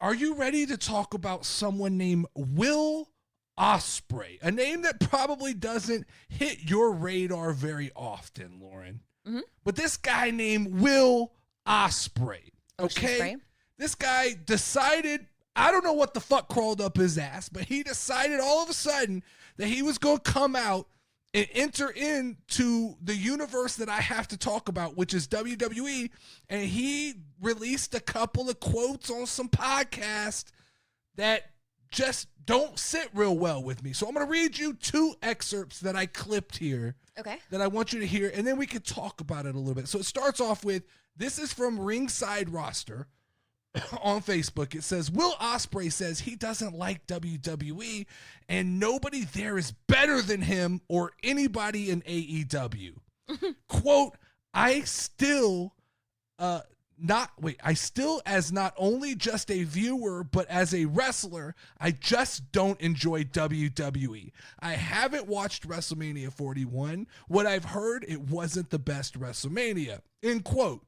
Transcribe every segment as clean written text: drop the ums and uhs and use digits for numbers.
Are you ready to talk about someone named Will Ospreay? A name that probably doesn't hit your radar very often, Lauren. Mm-hmm. But this guy named Will Ospreay, okay? Spray. This guy decided, I don't know what the fuck crawled up his ass, but he decided all of a sudden that he was going to come out and enter into the universe that I have to talk about, which is WWE. And he released a couple of quotes on some podcast that just don't sit real well with me. So I'm going to read you 2 excerpts that I clipped here. Okay. That I want you to hear, and then we can talk about it a little bit. So it starts off with, this is from Ringside Roster on Facebook. It says, Will Ospreay says he doesn't like WWE, and nobody there is better than him or anybody in AEW. Quote, I still as not only just a viewer, but as a wrestler, I just don't enjoy WWE. I haven't watched WrestleMania 41. What I've heard, it wasn't the best WrestleMania. End quote.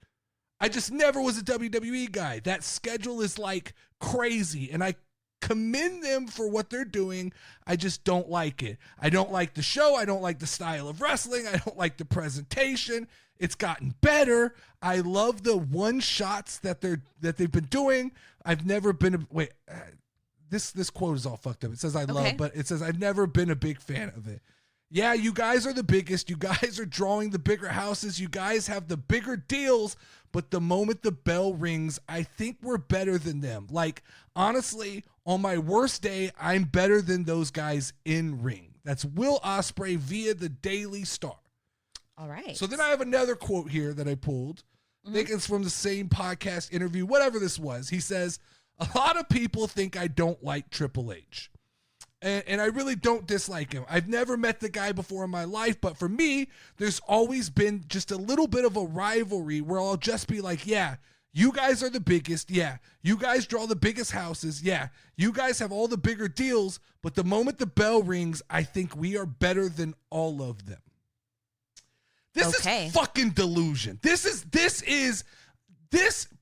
I just never was a WWE guy. That schedule is like crazy, and I commend them for what they're doing. I just don't like it. I don't like the show. I don't like the style of wrestling. I don't like the presentation. It's gotten better. I love the one shots that they've been doing. I've never been this quote is all fucked up. It says I love, but it says I've never been a big fan of it. Yeah, you guys are the biggest. You guys are drawing the bigger houses. You guys have the bigger deals. But the moment the bell rings, I think we're better than them. Like, honestly, on my worst day, I'm better than those guys in ring. That's Will Ospreay via the Daily Star. All right. So then I have another quote here that I pulled. I think it's from the same podcast interview, whatever this was. He says, a lot of people think I don't like Triple H. And I really don't dislike him. I've never met the guy before in my life, but for me, there's always been just a little bit of a rivalry where I'll just be like, yeah, you guys are the biggest. Yeah, you guys draw the biggest houses. Yeah, you guys have all the bigger deals. But the moment the bell rings, I think we are better than all of them. This is fucking delusion. This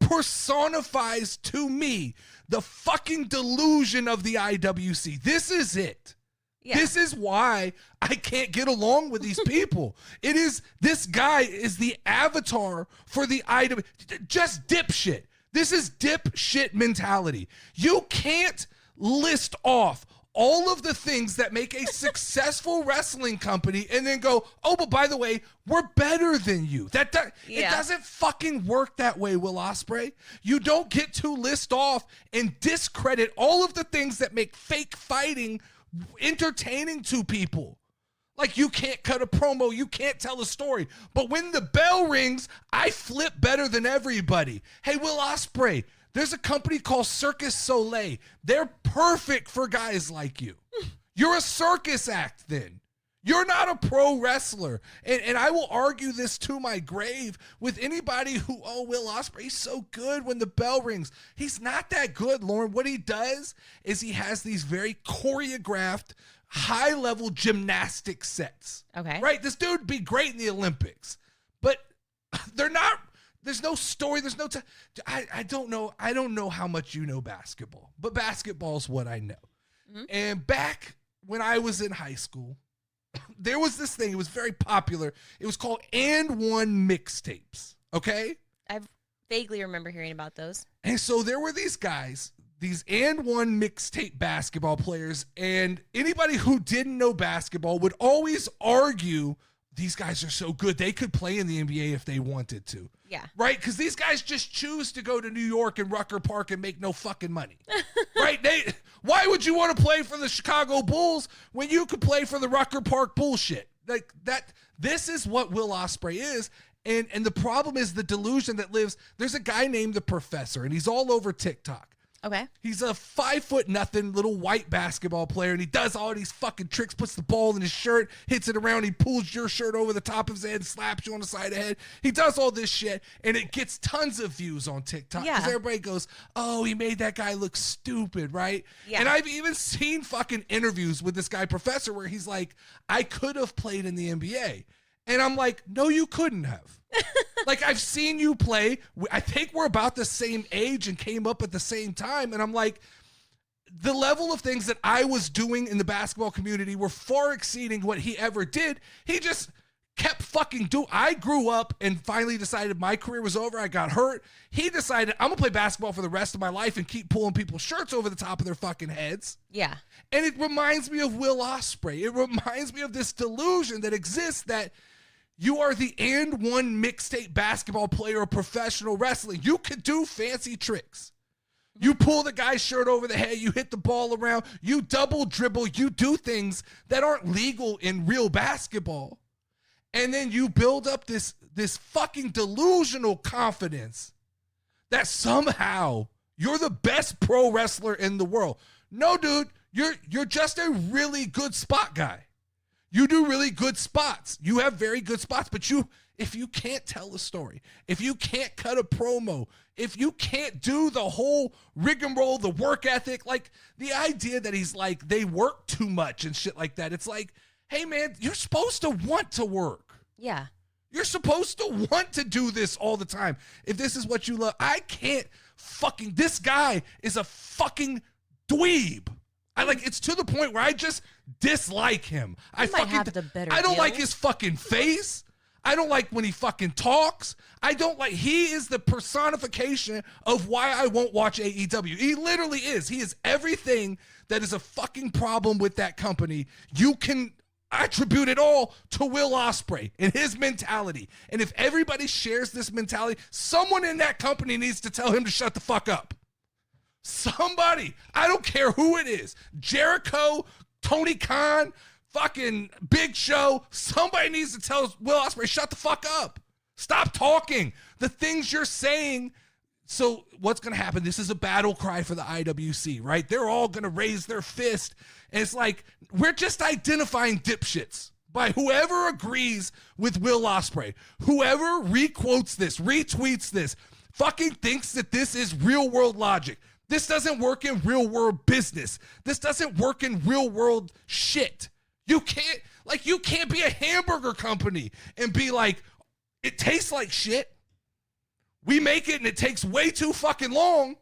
personifies to me the fucking delusion of the IWC. This is it. Yeah. This is why I can't get along with these people. This guy is the avatar for the IWC. Just dipshit. This is dipshit mentality. You can't list off all of the things that make a successful wrestling company and then go, oh, but by the way, we're better than you. It doesn't fucking work that way, Will Ospreay. You don't get to list off and discredit all of the things that make fake fighting entertaining to people. Like, you can't cut a promo, you can't tell a story. But when the bell rings, I flip better than everybody. Hey, Will Ospreay, there's a company called Circus Soleil. They're perfect for guys like you. You're a circus act then. You're not a pro wrestler. And I will argue this to my grave with anybody who, oh, Will Ospreay's so good when the bell rings. He's not that good, Lauren. What he does is he has these very choreographed, high-level gymnastic sets. Okay. Right? This dude would be great in the Olympics. But they're not. There's no story. There's no I don't know. I don't know how much you know basketball, but basketball's what I know. Mm-hmm. And back when I was in high school, there was this thing. It was very popular. It was called And One mixtapes. Okay? I vaguely remember hearing about those. And so there were these guys, these And One mixtape basketball players, and anybody who didn't know basketball would always argue, these guys are so good, they could play in the NBA if they wanted to. Yeah. Right? Because these guys just choose to go to New York and Rucker Park and make no fucking money. Right? Why would you want to play for the Chicago Bulls when you could play for the Rucker Park bullshit? Like that. This is what Will Ospreay is. And the problem is the delusion that lives. There's a guy named the Professor, and he's all over TikTok. Okay. He's a 5'0" little white basketball player, and he does all these fucking tricks, puts the ball in his shirt, hits it around, he pulls your shirt over the top of his head and slaps you on the side of the head. He does all this shit, and it gets tons of views on TikTok because everybody goes, oh, he made that guy look stupid, right? Yeah. And I've even seen fucking interviews with this guy, Professor, where he's like, I could have played in the NBA. And I'm like, no, you couldn't have. Like, I've seen you play. I think we're about the same age and came up at the same time. And I'm like, the level of things that I was doing in the basketball community were far exceeding what he ever did. He just kept fucking doing. I grew up and finally decided my career was over. I got hurt. He decided I'm going to play basketball for the rest of my life and keep pulling people's shirts over the top of their fucking heads. Yeah. And it reminds me of Will Ospreay. It reminds me of this delusion that exists that you are the and one mixtape basketball player of professional wrestling. You could do fancy tricks. You pull the guy's shirt over the head, you hit the ball around, you double dribble, you do things that aren't legal in real basketball. And then you build up this fucking delusional confidence that somehow you're the best pro wrestler in the world. No, dude, you're just a really good spot guy. You do really good spots. You have very good spots, but if you can't tell a story, if you can't cut a promo, if you can't do the whole rigmarole, the work ethic, like the idea that he's like, they work too much and shit like that. It's like, hey man, you're supposed to want to work. Yeah. You're supposed to want to do this all the time. If this is what you love, I can't fucking, this guy is a fucking dweeb. It's to the point where I just dislike him. I don't like his fucking face. I don't like when he fucking talks. He is the personification of why I won't watch AEW. He literally is. He is everything that is a fucking problem with that company. You can attribute it all to Will Ospreay and his mentality. And if everybody shares this mentality, someone in that company needs to tell him to shut the fuck up. Somebody, I don't care who it is, Jericho, Tony Khan, fucking Big Show, somebody needs to tell Will Ospreay, shut the fuck up. Stop talking. The things you're saying. So what's going to happen? This is a battle cry for the IWC, right? They're all going to raise their fist. And it's like, we're just identifying dipshits by whoever agrees with Will Ospreay, whoever requotes this, retweets this, fucking thinks that this is real world logic. This doesn't work in real world business. This doesn't work in real world shit. You can't be a hamburger company and be like, it tastes like shit. We make it and it takes way too fucking long,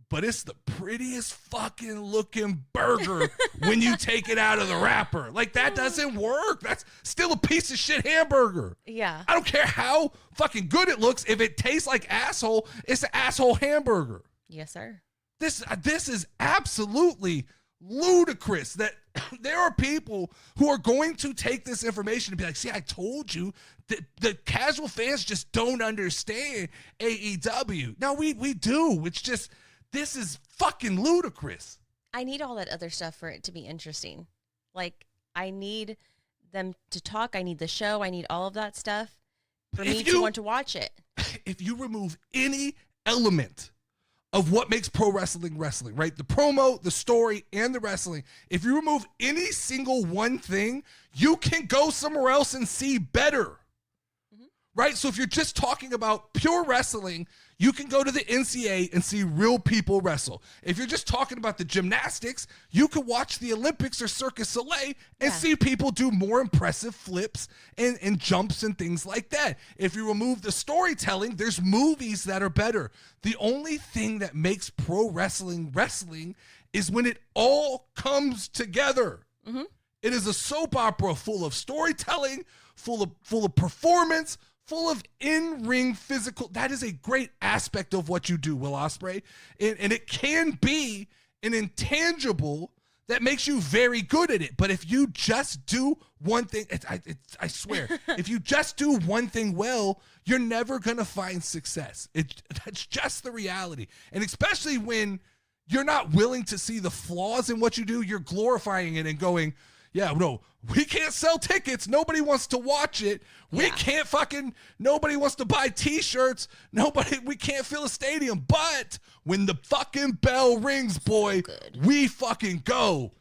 but it's the prettiest fucking looking burger when you take it out of the wrapper. Like, that doesn't work. That's still a piece of shit hamburger. Yeah. I don't care how fucking good it looks. If it tastes like asshole, it's an asshole hamburger. Yes, sir. This is absolutely ludicrous that there are people who are going to take this information and be like, see, I told you that the casual fans just don't understand AEW. No, we do. It's just, this is fucking ludicrous. I need all that other stuff for it to be interesting. Like, I need them to talk. I need the show. I need all of that stuff for me to want to watch it. If you remove any element of what makes pro wrestling wrestling, right? The promo, the story, and the wrestling. If you remove any single one thing, you can go somewhere else and see better, right? So if you're just talking about pure wrestling, you can go to the NCA and see real people wrestle. If you're just talking about the gymnastics, you can watch the Olympics or Circus Soleil and see people do more impressive flips and jumps and things like that. If you remove the storytelling, there's movies that are better. The only thing that makes pro wrestling wrestling is when it all comes together. Mm-hmm. It is a soap opera full of storytelling, full of performance, full of in-ring physical. That is a great aspect of what you do, Will Ospreay. And it can be an intangible that makes you very good at it. But if you just do one thing, I swear, if you just do one thing well, you're never going to find success. That's just the reality. And especially when you're not willing to see the flaws in what you do, you're glorifying it and going, yeah, no, we can't sell tickets. Nobody wants to watch it. We can't nobody wants to buy t-shirts. We can't fill a stadium. But when the fucking bell rings, boy, we fucking go.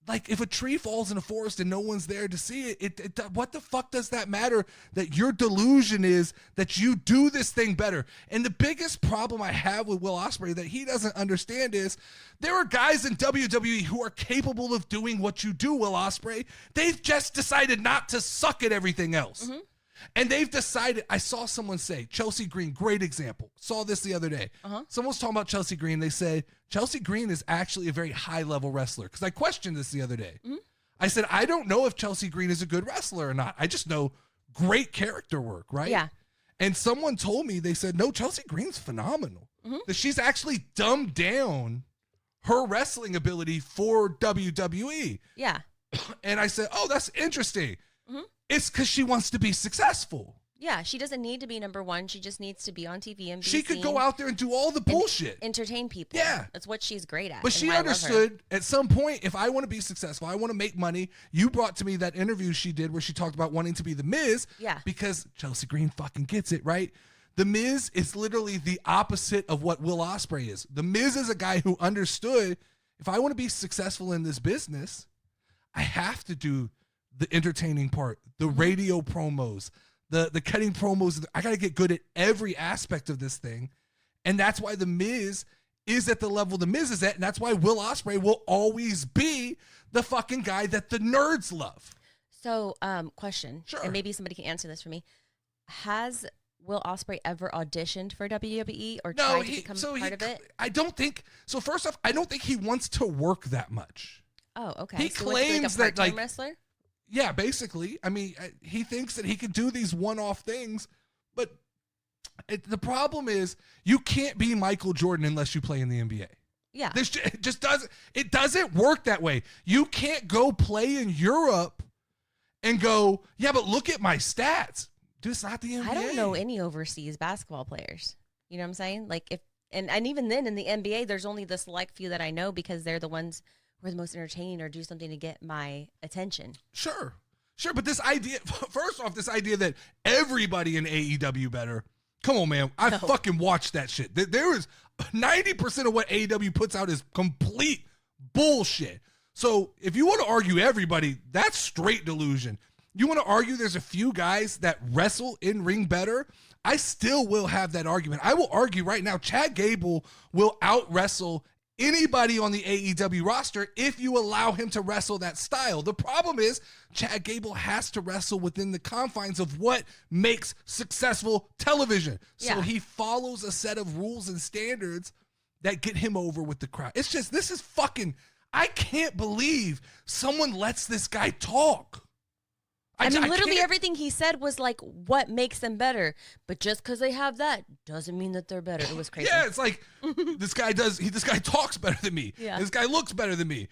like if a tree falls in a forest and no one's there to see it, what the fuck does that matter that your delusion is that you do this thing better? And the biggest problem I have with Will Ospreay that he doesn't understand is there are guys in WWE who are capable of doing what you do, Will Ospreay. They've just decided not to suck at everything else. Mm-hmm. And they've decided, I saw someone say, Chelsea Green, great example. Saw this the other day. Someone was talking about Chelsea Green. They said, Chelsea Green is actually a very high-level wrestler. Because I questioned this the other day. I said, I don't know if Chelsea Green is a good wrestler or not. I just know great character work, right? Yeah. And someone told me, they said, no, Chelsea Green's phenomenal. That she's actually dumbed down her wrestling ability for WWE. Yeah. And I said, oh, that's interesting. It's because she wants to be successful. Yeah, she doesn't need to be number one. She just needs to be on TV and be She could go out there and do all the bullshit. Entertain people. Yeah. That's what she's great at. But she understood at some point, if I want to be successful, I want to make money. You brought to me that interview she did where she talked about wanting to be the Miz. Yeah. Because Chelsea Green fucking gets it, right? The Miz is literally the opposite of what Will Ospreay is. The Miz is a guy who understood, if I want to be successful in this business, I have to do the entertaining part, the radio promos, the cutting promos. I got to get good at every aspect of this thing. And that's why the Miz is at the level the Miz is at. And that's why Will Ospreay will always be the fucking guy that the nerds love. So, question. Sure. And maybe somebody can answer this for me. Has Will Ospreay ever auditioned for WWE or tried to become part of it? I don't think so. First off, I don't think he wants to work that much. Oh, okay. He claims like a that like wrestler? Yeah, basically. I mean, he thinks that he can do these one-off things, but the problem is you can't be Michael Jordan unless you play in the NBA. Yeah. It doesn't work that way. You can't go play in Europe and go, yeah, but look at my stats. Dude, it's not the NBA. I don't know any overseas basketball players. You know what I'm saying? Like and even then in the NBA, there's only the select few that I know because they're the ones who are the most entertaining or do something to get my attention. Sure. But this idea, first off, this idea that everybody in AEW better. Come on, man. I fucking watched that shit. There is 90% of what AEW puts out is complete bullshit. So if you want to argue everybody, that's straight delusion. You want to argue there's a few guys that wrestle in ring better? I still will have that argument. I will argue right now, Chad Gable will out wrestle anybody on the AEW roster if you allow him to wrestle that style. The problem is Chad Gable has to wrestle within the confines of what makes successful television. So he follows a set of rules and standards that get him over with the crowd. It's just, this is fucking, I can't believe someone lets this guy talk. I mean, literally everything he said was like, what makes them better? But just because they have that doesn't mean that they're better. It was crazy. Yeah, it's like, this guy talks better than me. Yeah. This guy looks better than me.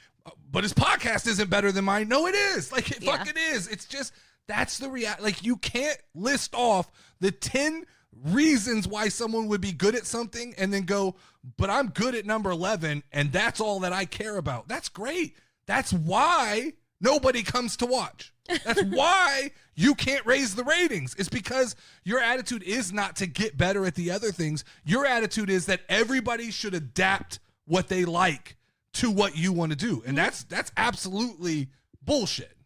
But his podcast isn't better than mine. No, it is. Like, it fucking is. It's just, that's the reality. Like, you can't list off the 10 reasons why someone would be good at something and then go, but I'm good at number 11, and that's all that I care about. That's great. That's why nobody comes to watch. That's why you can't raise the ratings. It's because your attitude is not to get better at the other things. Your attitude is that everybody should adapt what they like to what you want to do. And that's absolutely bullshit.